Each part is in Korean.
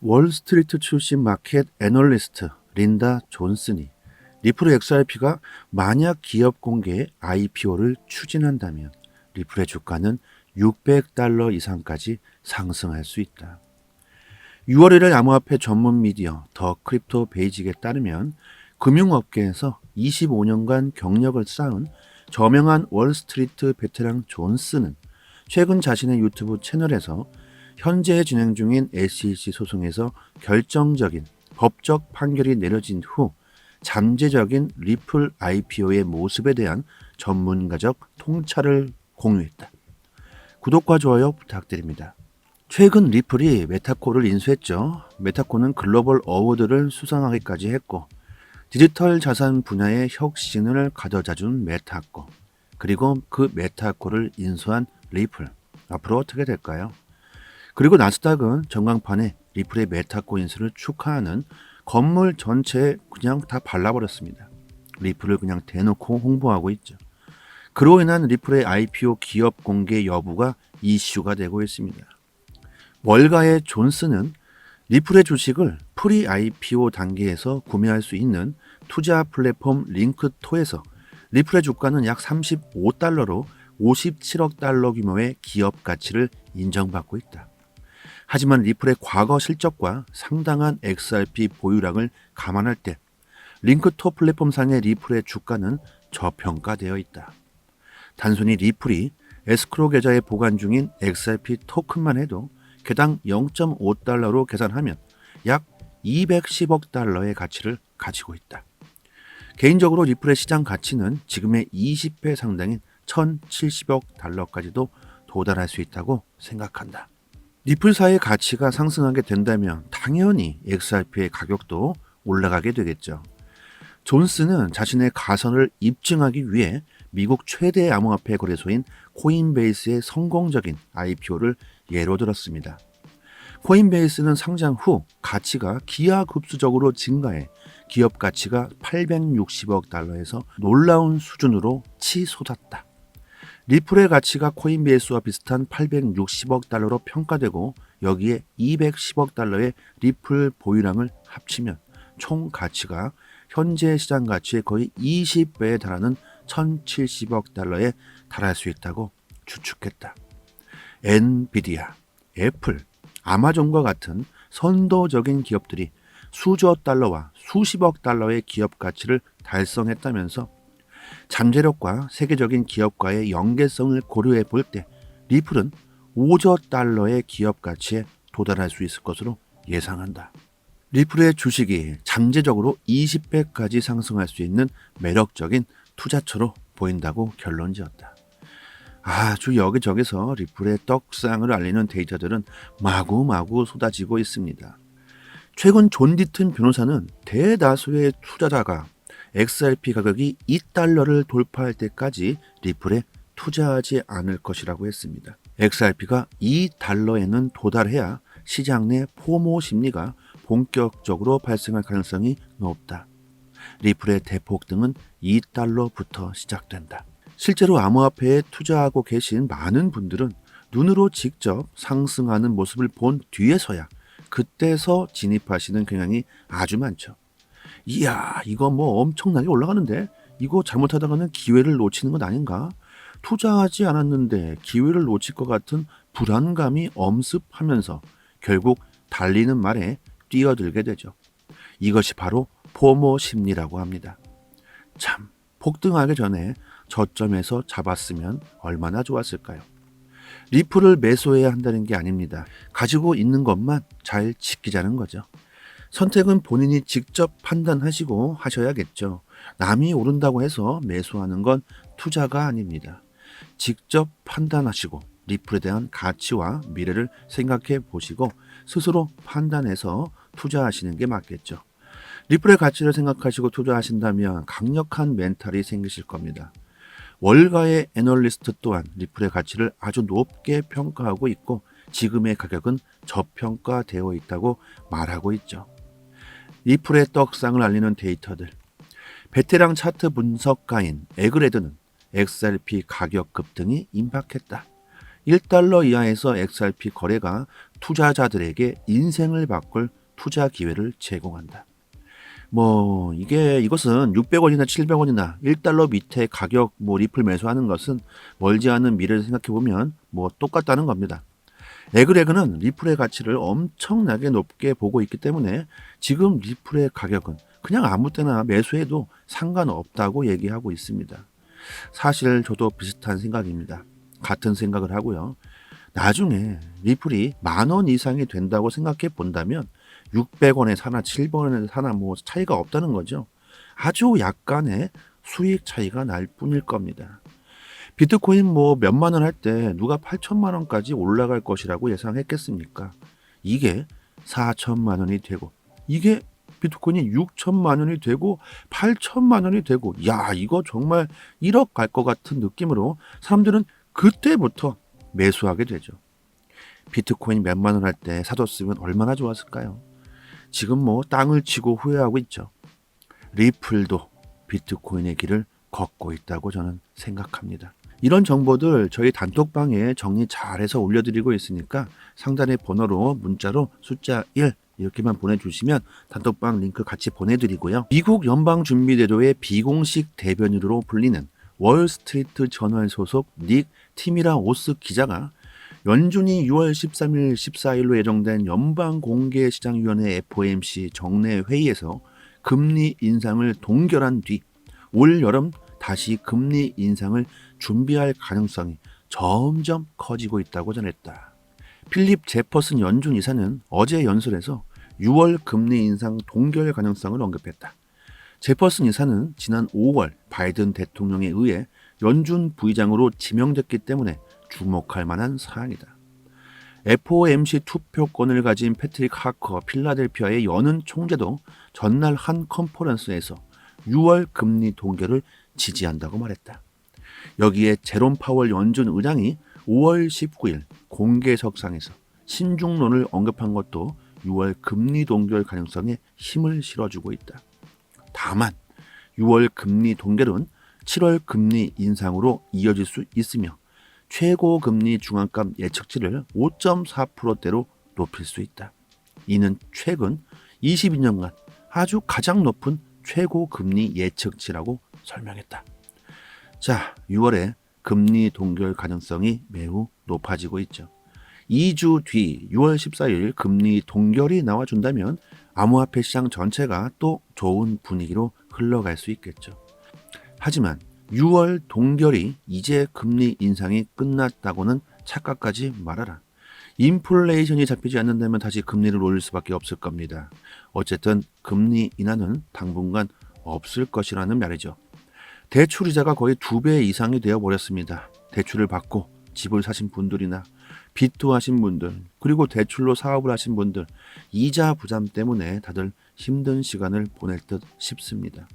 월스트리트 출신 마켓 애널리스트 린다 존슨이 리플의 XRP가 만약 기업 공개 IPO를 추진한다면 리플의 주가는 $600 이상까지 상승할 수 있다. 6월 1일 암호화폐 전문 미디어 더 크립토 베이직에 따르면 금융업계에서 25년간 경력을 쌓은 저명한 월스트리트 베테랑 존슨은 최근 자신의 유튜브 채널에서 현재 진행 중인 SEC 소송에서 결정적인 법적 판결이 내려진 후 잠재적인 리플 IPO의 모습에 대한 전문가적 통찰을 공유했다. 구독과 좋아요 부탁드립니다. 최근 리플이 메타코를 인수했죠. 메타코는 글로벌 어워드를 수상하기까지 했고 디지털 자산 분야의 혁신을 가져다준 메타코, 그리고 그 메타코를 인수한 리플, 앞으로 어떻게 될까요? 그리고 나스닥은 전광판에 리플의 메타코 인수를 축하하는 건물 전체에 그냥 다 발라버렸습니다. 리플을 그냥 대놓고 홍보하고 있죠. 그로 인한 리플의 IPO 기업 공개 여부가 이슈가 되고 있습니다. 월가의 존슨은 리플의 주식을 프리 IPO 단계에서 구매할 수 있는 투자 플랫폼 링크토에서 리플의 주가는 약 $35로 57억 달러 규모의 기업 가치를 인정받고 있다. 하지만 리플의 과거 실적과 상당한 XRP 보유량을 감안할 때 링크토 플랫폼상의 리플의 주가는 저평가되어 있다. 단순히 리플이 에스크로 계좌에 보관 중인 XRP 토큰만 해도 개당 $0.5로 계산하면 약 210억 달러의 가치를 가지고 있다. 개인적으로 리플의 시장 가치는 지금의 20배 상당인 1,070억 달러까지도 도달할 수 있다고 생각한다. 리플사의 가치가 상승하게 된다면 당연히 XRP의 가격도 올라가게 되겠죠. 존슨은 자신의 가설을 입증하기 위해 미국 최대 암호화폐 거래소인 코인베이스의 성공적인 IPO를 예로 들었습니다. 코인베이스는 상장 후 가치가 기하급수적으로 증가해 기업 가치가 860억 달러에서 놀라운 수준으로 치솟았다. 리플의 가치가 코인베이스와 비슷한 860억 달러로 평가되고 여기에 210억 달러의 리플 보유량을 합치면 총 가치가 현재 시장 가치의 거의 20배에 달하는 1,070억 달러에 달할 수 있다고 추측했다. 엔비디아, 애플, 아마존과 같은 선도적인 기업들이 수조 달러와 수십억 달러의 기업 가치를 달성했다면서 잠재력과 세계적인 기업과의 연계성을 고려해 볼 때 리플은 5조 달러의 기업 가치에 도달할 수 있을 것으로 예상한다. 리플의 주식이 잠재적으로 20배까지 상승할 수 있는 매력적인 투자처로 보인다고 결론 지었다. 아주 여기저기서 리플의 떡상을 알리는 데이터들은 마구마구 쏟아지고 있습니다. 최근 존 디튼 변호사는 대다수의 투자자가 XRP 가격이 $2를 돌파할 때까지 리플에 투자하지 않을 것이라고 했습니다. XRP가 $2에는 도달해야 시장 내 포모 심리가 본격적으로 발생할 가능성이 높다. 리플의 대폭등은 $2부터 시작된다. 실제로 암호화폐에 투자하고 계신 많은 분들은 눈으로 직접 상승하는 모습을 본 뒤에서야 그때서 진입하시는 경향이 아주 많죠. 이야, 이거 뭐 엄청나게 올라가는데 이거 잘못하다가는 기회를 놓치는 건 아닌가? 투자하지 않았는데 기회를 놓칠 것 같은 불안감이 엄습하면서 결국 달리는 말에 뛰어들게 되죠. 이것이 바로 포모 심리라고 합니다. 참, 폭등하기 전에 저점에서 잡았으면 얼마나 좋았을까요? 리플을 매수해야 한다는 게 아닙니다. 가지고 있는 것만 잘 지키자는 거죠. 선택은 본인이 직접 판단하시고 하셔야겠죠. 남이 오른다고 해서 매수하는 건 투자가 아닙니다. 직접 판단하시고 리플에 대한 가치와 미래를 생각해 보시고 스스로 판단해서 투자하시는 게 맞겠죠. 리플의 가치를 생각하시고 투자하신다면 강력한 멘탈이 생기실 겁니다. 월가의 애널리스트 또한 리플의 가치를 아주 높게 평가하고 있고 지금의 가격은 저평가되어 있다고 말하고 있죠. 리플의 떡상을 알리는 데이터들. 베테랑 차트 분석가인 에그레드는 XRP 가격 급등이 임박했다. $1 이하에서 XRP 거래가 투자자들에게 인생을 바꿀 투자 기회를 제공한다. 이것은 600원이나 700원이나 $1 밑에 가격 리플 매수하는 것은 멀지 않은 미래를 생각해보면 똑같다는 겁니다. 에그레그는 리플의 가치를 엄청나게 높게 보고 있기 때문에 지금 리플의 가격은 그냥 아무 때나 매수해도 상관없다고 얘기하고 있습니다. 사실 저도 비슷한 생각입니다. 같은 생각을 하고요. 나중에 리플이 10,000원 이상이 된다고 생각해 본다면 600원에 사나 700원에 사나 차이가 없다는 거죠. 아주 약간의 수익 차이가 날 뿐일 겁니다. 비트코인 몇만 원 할 때 누가 8천만 원까지 올라갈 것이라고 예상했겠습니까? 이게 4천만 원이 되고 이게 비트코인이 6천만 원이 되고 8천만 원이 되고 이거 정말 1억 갈 것 같은 느낌으로 사람들은 그때부터 매수하게 되죠. 비트코인 몇만 원 할 때 사뒀으면 얼마나 좋았을까요? 지금 땅을 치고 후회하고 있죠. 리플도 비트코인의 길을 걷고 있다고 저는 생각합니다. 이런 정보들 저희 단톡방에 정리 잘해서 올려드리고 있으니까 상단의 번호로 문자로 숫자 1 이렇게만 보내주시면 단톡방 링크 같이 보내드리고요. 미국 연방준비제도의 비공식 대변인으로 불리는 월스트리트 저널 소속 닉 티미라오스 기자가 연준이 6월 13일, 14일로 예정된 연방공개시장위원회 FOMC 정례 회의에서 금리 인상을 동결한 뒤 올 여름 다시 금리 인상을 준비할 가능성이 점점 커지고 있다고 전했다. 필립 제퍼슨 연준 이사는 어제 연설에서 6월 금리 인상 동결 가능성을 언급했다. 제퍼슨 이사는 지난 5월 바이든 대통령에 의해 연준 부의장으로 지명됐기 때문에 주목할 만한 사안이다. FOMC 투표권을 가진 패트릭 하커 필라델피아의 연은 총재도 전날 한 컨퍼런스에서 6월 금리 동결을 지지한다고 말했다. 여기에 제롬 파월 연준 의장이 5월 19일 공개석상에서 신중론을 언급한 것도 6월 금리 동결 가능성에 힘을 실어주고 있다. 다만 6월 금리 동결은 7월 금리 인상으로 이어질 수 있으며 최고 금리 중앙값 예측치를 5.4%대로 높일 수 있다. 이는 최근 22년간 아주 가장 높은 최고 금리 예측치라고 설명했다. 자, 6월에 금리 동결 가능성이 매우 높아지고 있죠. 2주 뒤 6월 14일 금리 동결이 나와준다면 암호화폐 시장 전체가 또 좋은 분위기로 흘러갈 수 있겠죠. 하지만 6월 동결이 이제 금리 인상이 끝났다고는 착각하지 말아라. 인플레이션이 잡히지 않는다면 다시 금리를 올릴 수밖에 없을 겁니다. 어쨌든 금리 인하는 당분간 없을 것이라는 말이죠. 대출이자가 거의 2배 이상이 되어버렸습니다. 대출을 받고 집을 사신 분들이나 빚도 하신 분들, 그리고 대출로 사업을 하신 분들, 이자 부담 때문에 다들 힘든 시간을 보낼 듯 싶습니다.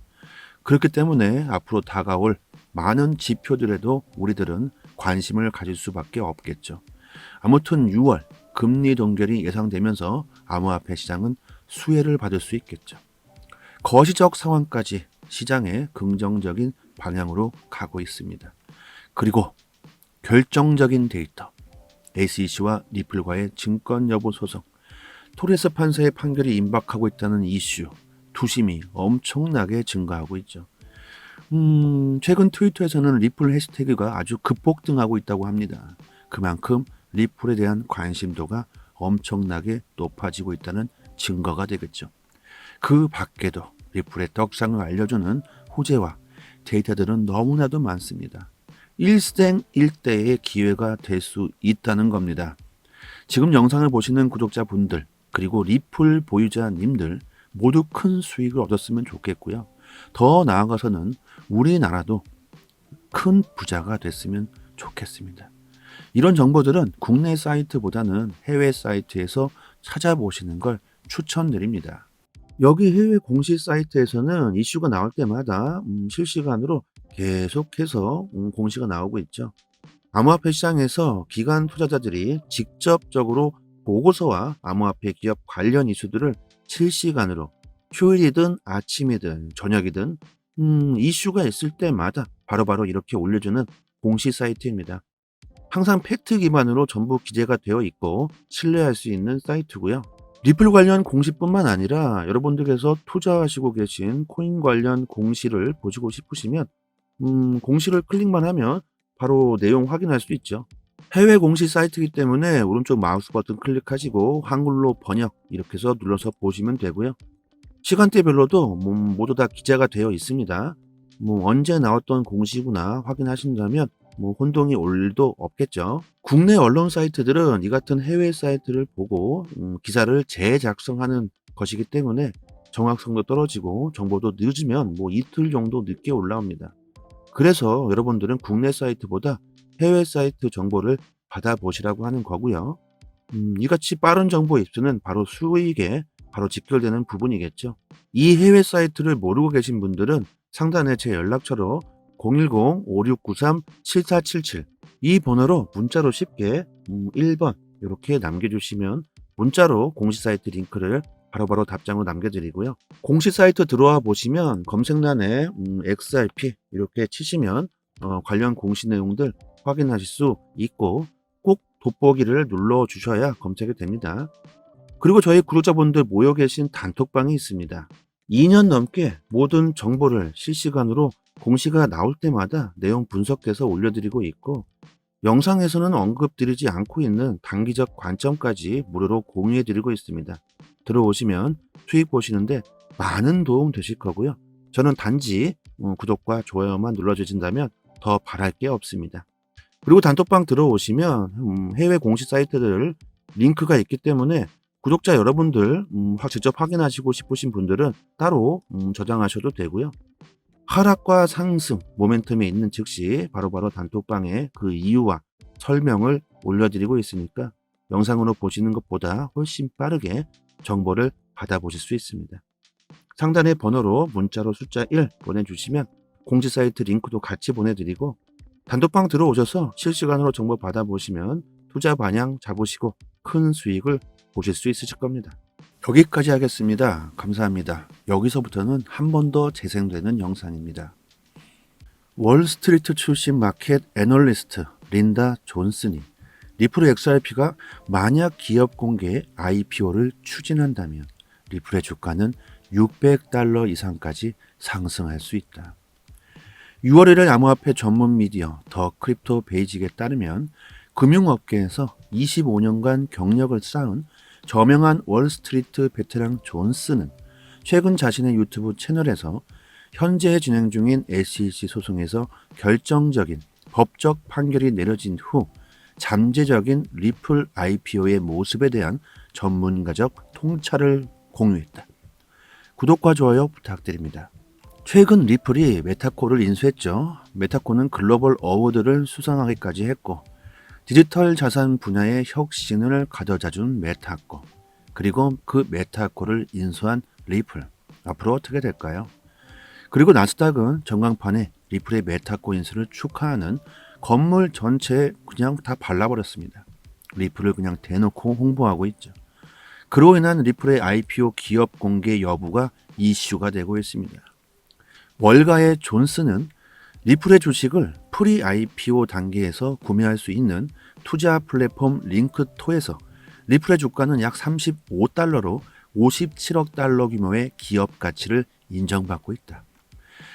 그렇기 때문에 앞으로 다가올 많은 지표들에도 우리들은 관심을 가질 수밖에 없겠죠. 아무튼 6월 금리 동결이 예상되면서 암호화폐 시장은 수혜를 받을 수 있겠죠. 거시적 상황까지 시장의 긍정적인 방향으로 가고 있습니다. 그리고 결정적인 데이터, SEC와 리플과의 증권 여부 소송, 토레스 판사의 판결이 임박하고 있다는 이슈, 투심이 엄청나게 증가하고 있죠. 최근 트위터에서는 리플 해시태그가 아주 급폭등하고 있다고 합니다. 그만큼 리플에 대한 관심도가 엄청나게 높아지고 있다는 증거가 되겠죠. 그 밖에도 리플의 떡상을 알려주는 호재와 데이터들은 너무나도 많습니다. 일생일대의 기회가 될 수 있다는 겁니다. 지금 영상을 보시는 구독자분들, 그리고 리플 보유자님들 모두 큰 수익을 얻었으면 좋겠고요. 더 나아가서는 우리나라도 큰 부자가 됐으면 좋겠습니다. 이런 정보들은 국내 사이트보다는 해외 사이트에서 찾아보시는 걸 추천드립니다. 여기 해외 공식 사이트에서는 이슈가 나올 때마다 실시간으로 계속해서 공시가 나오고 있죠. 암호화폐 시장에서 기관 투자자들이 직접적으로 보고서와 암호화폐 기업 관련 이슈들을 실시간으로 휴일이든 아침이든 저녁이든 이슈가 있을 때마다 바로바로 이렇게 올려주는 공식 사이트입니다. 항상 팩트 기반으로 전부 기재가 되어 있고 신뢰할 수 있는 사이트고요. 리플 관련 공시뿐만 아니라 여러분들께서 투자하시고 계신 코인 관련 공시를 보시고 싶으시면 공시를 클릭만 하면 바로 내용 확인할 수 있죠. 해외 공시 사이트이기 때문에 오른쪽 마우스 버튼 클릭하시고 한글로 번역 이렇게 해서 눌러서 보시면 되고요. 시간대별로도 모두 다 기재가 되어 있습니다. 언제 나왔던 공시구나 확인하신다면 혼동이 올 일도 없겠죠. 국내 언론 사이트들은 이 같은 해외 사이트를 보고 기사를 재작성하는 것이기 때문에 정확성도 떨어지고 정보도 늦으면 이틀 정도 늦게 올라옵니다. 그래서 여러분들은 국내 사이트보다 해외 사이트 정보를 받아보시라고 하는 거고요. 이같이 빠른 정보 입수는 바로 수익에 바로 직결되는 부분이겠죠. 이 해외 사이트를 모르고 계신 분들은 상단에 제 연락처로 010-5693-7477 이 번호로 문자로 쉽게 1번 이렇게 남겨주시면 문자로 공시 사이트 링크를 바로바로 답장으로 남겨드리고요. 공시 사이트 들어와 보시면 검색란에 XRP 이렇게 치시면 관련 공시 내용들 확인하실 수 있고 꼭 돋보기를 눌러 주셔야 검색이 됩니다. 그리고 저희 구독자분들 모여 계신 단톡방이 있습니다. 2년 넘게 모든 정보를 실시간으로 공시가 나올 때마다 내용 분석해서 올려드리고 있고 영상에서는 언급드리지 않고 있는 단기적 관점까지 무료로 공유해드리고 있습니다. 들어오시면 수익 보시는데 많은 도움 되실 거고요. 저는 단지 구독과 좋아요만 눌러주신다면 더 바랄 게 없습니다. 그리고 단톡방 들어오시면 해외 공시 사이트들 링크가 있기 때문에 구독자 여러분들 직접 확인하시고 싶으신 분들은 따로 저장하셔도 되고요. 하락과 상승, 모멘텀이 있는 즉시 바로바로 단톡방에 그 이유와 설명을 올려드리고 있으니까 영상으로 보시는 것보다 훨씬 빠르게 정보를 받아보실 수 있습니다. 상단의 번호로 문자로 숫자 1 보내주시면 공지 사이트 링크도 같이 보내드리고 단톡방 들어오셔서 실시간으로 정보 받아보시면 투자 방향 잡으시고 큰 수익을 보실 수 있으실 겁니다. 여기까지 하겠습니다. 감사합니다. 여기서부터는 한 번 더 재생되는 영상입니다. 월스트리트 출신 마켓 애널리스트 린다 존슨이 리플 XRP가 만약 기업 공개 IPO를 추진한다면 리플의 주가는 $600 이상까지 상승할 수 있다. 6월 1일 암호화폐 전문 미디어 더 크립토 베이직에 따르면 금융업계에서 25년간 경력을 쌓은 저명한 월스트리트 베테랑 존슨은 최근 자신의 유튜브 채널에서 현재 진행 중인 SEC 소송에서 결정적인 법적 판결이 내려진 후 잠재적인 리플 IPO의 모습에 대한 전문가적 통찰을 공유했다. 구독과 좋아요 부탁드립니다. 최근 리플이 메타코를 인수했죠. 메타코는 글로벌 어워드를 수상하기까지 했고 디지털 자산 분야의 혁신을 가져다준 메타코, 그리고 그 메타코를 인수한 리플, 앞으로 어떻게 될까요? 그리고 나스닥은 전광판에 리플의 메타코 인수를 축하하는 건물 전체에 그냥 다 발라버렸습니다. 리플을 그냥 대놓고 홍보하고 있죠. 그로 인한 리플의 IPO 기업 공개 여부가 이슈가 되고 있습니다. 월가의 존슨은 리플의 주식을 프리 IPO 단계에서 구매할 수 있는 투자 플랫폼 링크토에서 리플의 주가는 약 $35로 57억 달러 규모의 기업 가치를 인정받고 있다.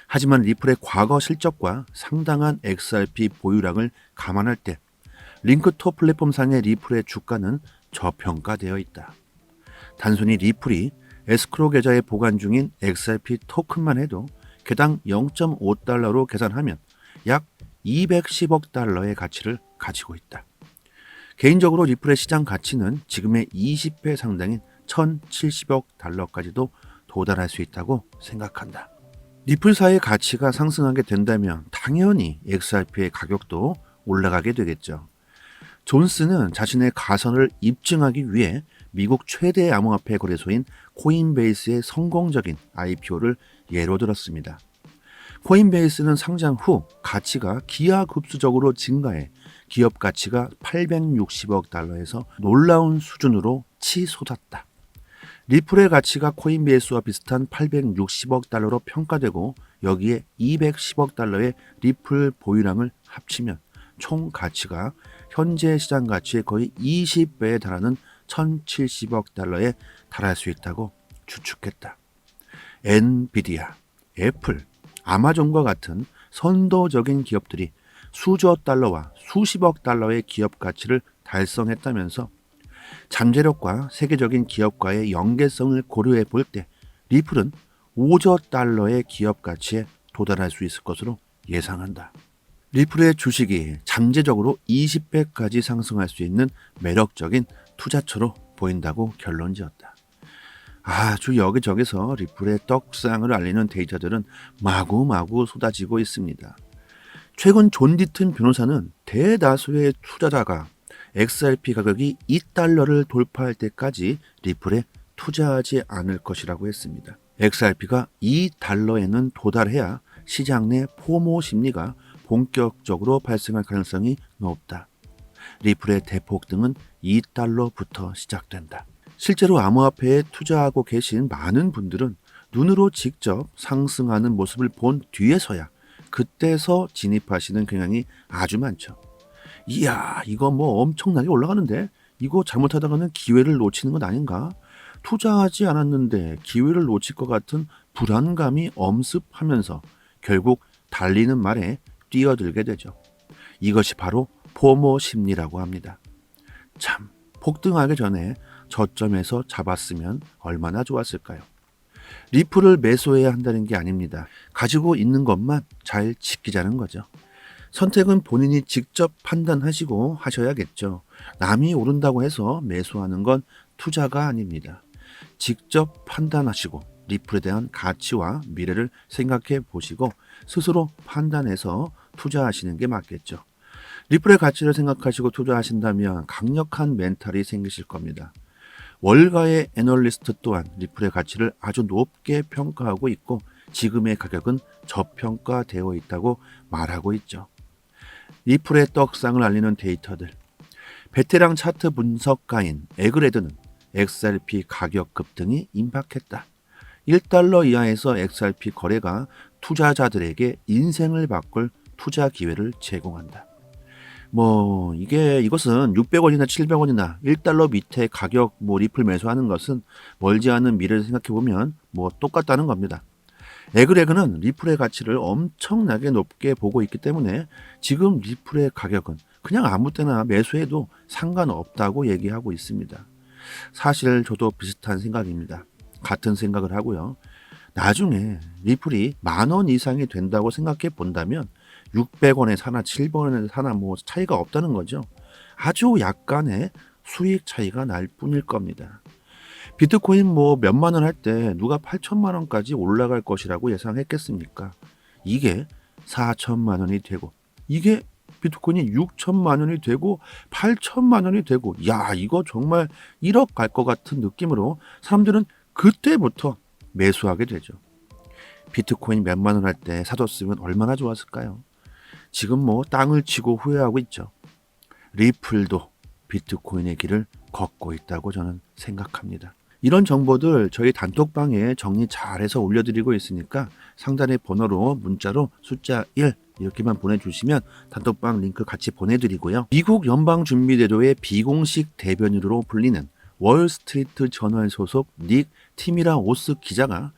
하지만 리플의 과거 실적과 상당한 XRP 보유량을 감안할 때 링크토 플랫폼상의 리플의 주가는 저평가되어 있다. 단순히 리플이 에스크로 계좌에 보관 중인 XRP 토큰만 해도 개당 $0.5로 계산하면 약 210억 달러의 가치를 가지고 있다. 개인적으로 리플의 시장 가치는 지금의 20배 상당인 1,070억 달러까지도 도달할 수 있다고 생각한다. 리플사의 가치가 상승하게 된다면 당연히 XRP의 가격도 올라가게 되겠죠. 존슨은 자신의 가설을 입증하기 위해 미국 최대 암호화폐 거래소인 코인베이스의 성공적인 IPO를 예로 들었습니다. 코인베이스는 상장 후 가치가 기하급수적으로 증가해 기업 가치가 860억 달러에서 놀라운 수준으로 치솟았다. 리플의 가치가 코인베이스와 비슷한 860억 달러로 평가되고 여기에 210억 달러의 리플 보유량을 합치면 총 가치가 현재 시장 가치의 거의 20배에 달하는 1,070억 달러에 달할 수 있다고 추측했다. 엔비디아, 애플, 아마존과 같은 선도적인 기업들이 수조 달러와 수십억 달러의 기업 가치를 달성했다면서 잠재력과 세계적인 기업과의 연계성을 고려해 볼 때 리플은 5조 달러의 기업 가치에 도달할 수 있을 것으로 예상한다. 리플의 주식이 잠재적으로 20배까지 상승할 수 있는 매력적인 투자처로 보인다고 결론지었다. 아주 여기저기서 리플의 떡상을 알리는 데이터들은 마구마구 쏟아지고 있습니다. 최근 존 디튼 변호사는 대다수의 투자자가 XRP 가격이 2달러를 돌파할 때까지 리플에 투자하지 않을 것이라고 했습니다. XRP가 2달러에는 도달해야 시장 내 포모 심리가 본격적으로 발생할 가능성이 높다. 리플의 대폭등은 2달러부터 시작된다. 실제로 암호화폐에 투자하고 계신 많은 분들은 눈으로 직접 상승하는 모습을 본 뒤에서야 그때서 진입하시는 경향이 아주 많죠. 이야, 이거 뭐 엄청나게 올라가는데 이거 잘못하다가는 기회를 놓치는 건 아닌가? 투자하지 않았는데 기회를 놓칠 것 같은 불안감이 엄습하면서 결국 달리는 말에 뛰어들게 되죠. 이것이 바로 포모 심리라고 합니다. 참, 폭등하기 전에 저점에서 잡았으면 얼마나 좋았을까요? 리플을 매수해야 한다는 게 아닙니다. 가지고 있는 것만 잘 지키자는 거죠. 선택은 본인이 직접 판단하시고 하셔야겠죠. 남이 오른다고 해서 매수하는 건 투자가 아닙니다. 직접 판단하시고 리플에 대한 가치와 미래를 생각해 보시고 스스로 판단해서 투자하시는 게 맞겠죠. 리플의 가치를 생각하시고 투자하신다면 강력한 멘탈이 생기실 겁니다. 월가의 애널리스트 또한 리플의 가치를 아주 높게 평가하고 있고 지금의 가격은 저평가되어 있다고 말하고 있죠. 리플의 떡상을 알리는 데이터들. 베테랑 차트 분석가인 에그레드는 XRP 가격 급등이 임박했다. 1달러 이하에서 XRP 거래가 투자자들에게 인생을 바꿀 투자 기회를 제공한다. 이것은 600원이나 700원이나 1달러 밑에 가격 리플 매수하는 것은 멀지 않은 미래를 생각해 보면 똑같다는 겁니다. 에그레그는 리플의 가치를 엄청나게 높게 보고 있기 때문에 지금 리플의 가격은 그냥 아무 때나 매수해도 상관없다고 얘기하고 있습니다. 사실 저도 비슷한 생각입니다. 같은 생각을 하고요. 나중에 리플이 10,000원 이상이 된다고 생각해 본다면 600원에 사나 700원에 사나 차이가 없다는 거죠. 아주 약간의 수익 차이가 날 뿐일 겁니다. 비트코인 몇만 원 할 때 누가 8천만 원까지 올라갈 것이라고 예상했겠습니까? 이게 4천만 원이 되고 이게 비트코인이 6천만 원이 되고 8천만 원이 되고 이거 정말 1억 갈 것 같은 느낌으로 사람들은 그때부터 매수하게 되죠. 비트코인 몇만 원 할 때 사뒀으면 얼마나 좋았을까요? 지금 땅을 치고 후회하고 있죠. 리플도 비트코인의 길을 걷고 있다고 저는 생각합니다. 이런 정보들 저희 단톡방에 정리 잘해서 올려드리고 있으니까 상단의 번호로 문자로 숫자 1 이렇게만 보내주시면 단톡방 링크 같이 보내드리고요. 미국 연방준비제도의 비공식 대변인으로 불리는 월스트리트 저널 소속 닉 티미라오스 기자가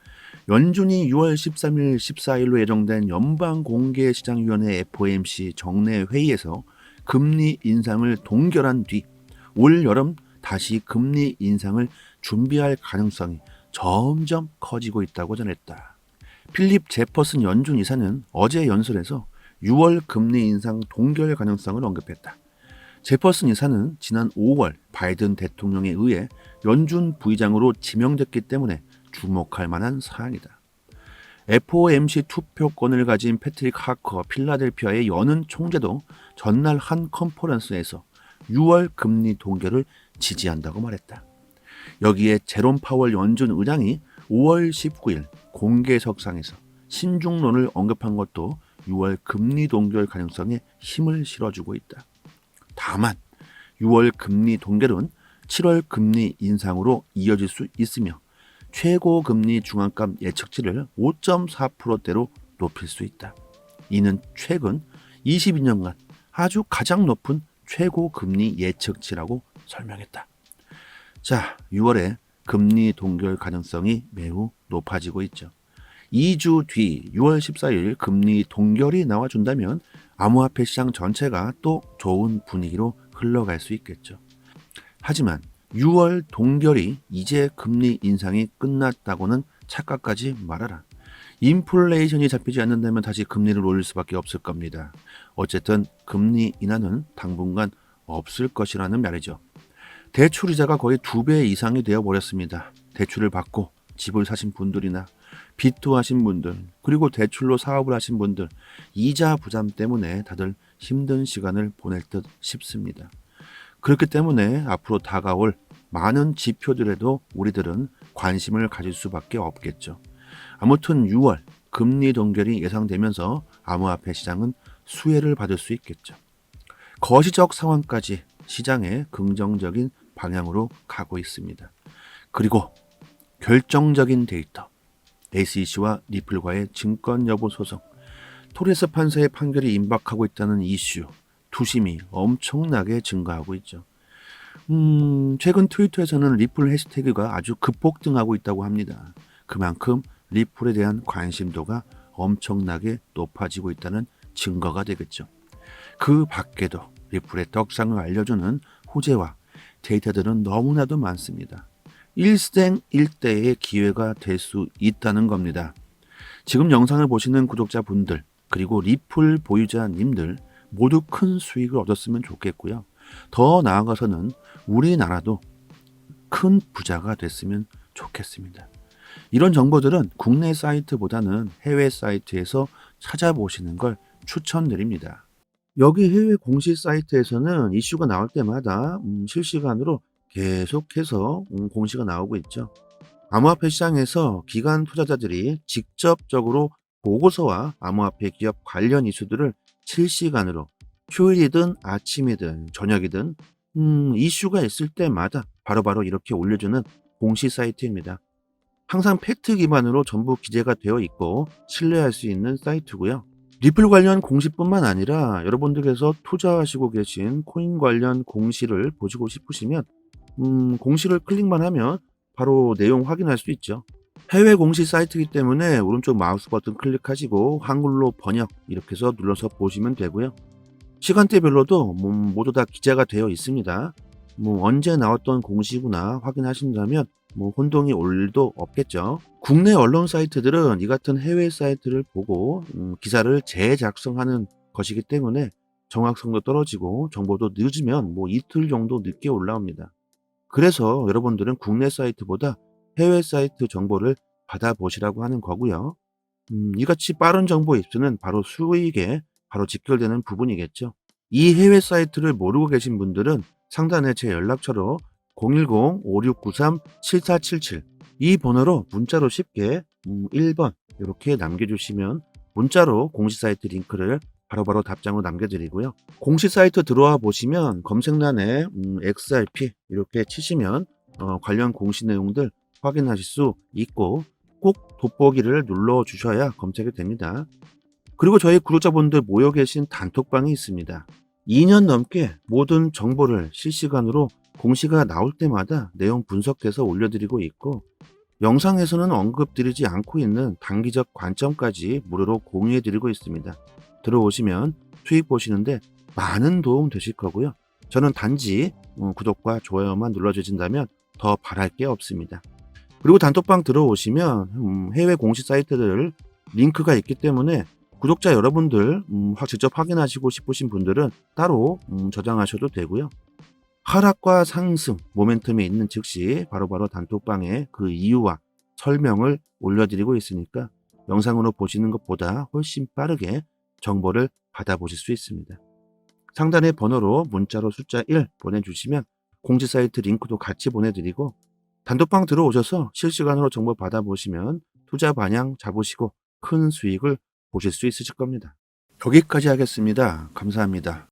연준이 6월 13일, 14일로 예정된 연방공개시장위원회 FOMC 정례 회의에서 금리 인상을 동결한 뒤 올 여름 다시 금리 인상을 준비할 가능성이 점점 커지고 있다고 전했다. 필립 제퍼슨 연준 이사는 어제 연설에서 6월 금리 인상 동결 가능성을 언급했다. 제퍼슨 이사는 지난 5월 바이든 대통령에 의해 연준 부의장으로 지명됐기 때문에 주목할 만한 사안이다. FOMC 투표권을 가진 패트릭 하커 필라델피아의 연은 총재도 전날 한 컨퍼런스에서 6월 금리 동결을 지지한다고 말했다. 여기에 제롬 파월 연준 의장이 5월 19일 공개석상에서 신중론을 언급한 것도 6월 금리 동결 가능성에 힘을 실어주고 있다. 다만 6월 금리 동결은 7월 금리 인상으로 이어질 수 있으며 최고 금리 중앙값 예측치를 5.4%대로 높일 수 있다. 이는 최근 22년간 아주 가장 높은 최고 금리 예측치라고 설명했다. 자, 6월에 금리 동결 가능성이 매우 높아지고 있죠. 2주 뒤 6월 14일 금리 동결이 나와준다면 암호화폐 시장 전체가 또 좋은 분위기로 흘러갈 수 있겠죠. 하지만 6월 동결이 이제 금리 인상이 끝났다고는 착각하지 말아라. 인플레이션이 잡히지 않는다면 다시 금리를 올릴 수밖에 없을 겁니다. 어쨌든 금리 인하는 당분간 없을 것이라는 말이죠. 대출 이자가 거의 2배 이상이 되어버렸습니다. 대출을 받고 집을 사신 분들이나 빚도 하신 분들, 그리고 대출로 사업을 하신 분들, 이자 부담 때문에 다들 힘든 시간을 보낼 듯 싶습니다. 그렇기 때문에 앞으로 다가올 많은 지표들에도 우리들은 관심을 가질 수밖에 없겠죠. 아무튼 6월 금리 동결이 예상되면서 암호화폐 시장은 수혜를 받을 수 있겠죠. 거시적 상황까지 시장의 긍정적인 방향으로 가고 있습니다. 그리고 결정적인 데이터, SEC와 리플과의 증권 여부 소송, 토레스 판사의 판결이 임박하고 있다는 이슈, 투심이 엄청나게 증가하고 있죠. 최근 트위터에서는 리플 해시태그가 아주 급폭등하고 있다고 합니다. 그만큼 리플에 대한 관심도가 엄청나게 높아지고 있다는 증거가 되겠죠. 그 밖에도 리플의 떡상을 알려주는 호재와 데이터들은 너무나도 많습니다. 일생일대의 기회가 될 수 있다는 겁니다. 지금 영상을 보시는 구독자분들, 그리고 리플 보유자님들 모두 큰 수익을 얻었으면 좋겠고요. 더 나아가서는 우리나라도 큰 부자가 됐으면 좋겠습니다. 이런 정보들은 국내 사이트보다는 해외 사이트에서 찾아보시는 걸 추천드립니다. 여기 해외 공식 사이트에서는 이슈가 나올 때마다 실시간으로 계속해서 공시가 나오고 있죠. 암호화폐 시장에서 기관 투자자들이 직접적으로 보고서와 암호화폐 기업 관련 이슈들을 실시간으로 휴일이든 아침이든 저녁이든 이슈가 있을 때마다 바로바로 이렇게 올려주는 공식 사이트입니다. 항상 팩트 기반으로 전부 기재가 되어 있고 신뢰할 수 있는 사이트고요. 리플 관련 공시뿐만 아니라 여러분들께서 투자하시고 계신 코인 관련 공시를 보시고 싶으시면 공시를 클릭만 하면 바로 내용 확인할 수 있죠. 해외 공시 사이트이기 때문에 오른쪽 마우스 버튼 클릭하시고 한글로 번역 이렇게 해서 눌러서 보시면 되고요. 시간대별로도 모두 다 기재가 되어 있습니다. 언제 나왔던 공시구나 확인하신다면 혼동이 올 일도 없겠죠. 국내 언론 사이트들은 이 같은 해외 사이트를 보고 기사를 재작성하는 것이기 때문에 정확성도 떨어지고 정보도 늦으면 이틀 정도 늦게 올라옵니다. 그래서 여러분들은 국내 사이트보다 해외 사이트 정보를 받아보시라고 하는 거고요. 이같이 빠른 정보 입수는 바로 수익에 바로 직결되는 부분이겠죠. 이 해외 사이트를 모르고 계신 분들은 상단에 제 연락처로 010-5693-7477 이 번호로 문자로 쉽게 1번 이렇게 남겨주시면 문자로 공식 사이트 링크를 바로바로 답장으로 남겨드리고요. 공식 사이트 들어와 보시면 검색란에 XRP 이렇게 치시면 관련 공시 내용들 확인하실 수 있고 꼭 돋보기를 눌러 주셔야 검색이 됩니다. 그리고 저희 구독자분들 모여 계신 단톡방이 있습니다. 2년 넘게 모든 정보를 실시간으로 공시가 나올 때마다 내용 분석해서 올려드리고 있고 영상에서는 언급드리지 않고 있는 단기적 관점까지 무료로 공유해드리고 있습니다. 들어오시면 수익 보시는데 많은 도움 되실 거고요. 저는 단지 구독과 좋아요만 눌러주신다면 더 바랄 게 없습니다. 그리고 단톡방 들어오시면 해외 공식 사이트들 링크가 있기 때문에 구독자 여러분들 직접 확인하시고 싶으신 분들은 따로 저장하셔도 되고요. 하락과 상승, 모멘텀이 있는 즉시 바로바로 단톡방에 그 이유와 설명을 올려드리고 있으니까 영상으로 보시는 것보다 훨씬 빠르게 정보를 받아보실 수 있습니다. 상단의 번호로 문자로 숫자 1 보내주시면 공지 사이트 링크도 같이 보내드리고 단톡방 들어오셔서 실시간으로 정보 받아보시면 투자 방향 잡으시고 큰 수익을 보실 수 있으실 겁니다. 여기까지 하겠습니다. 감사합니다.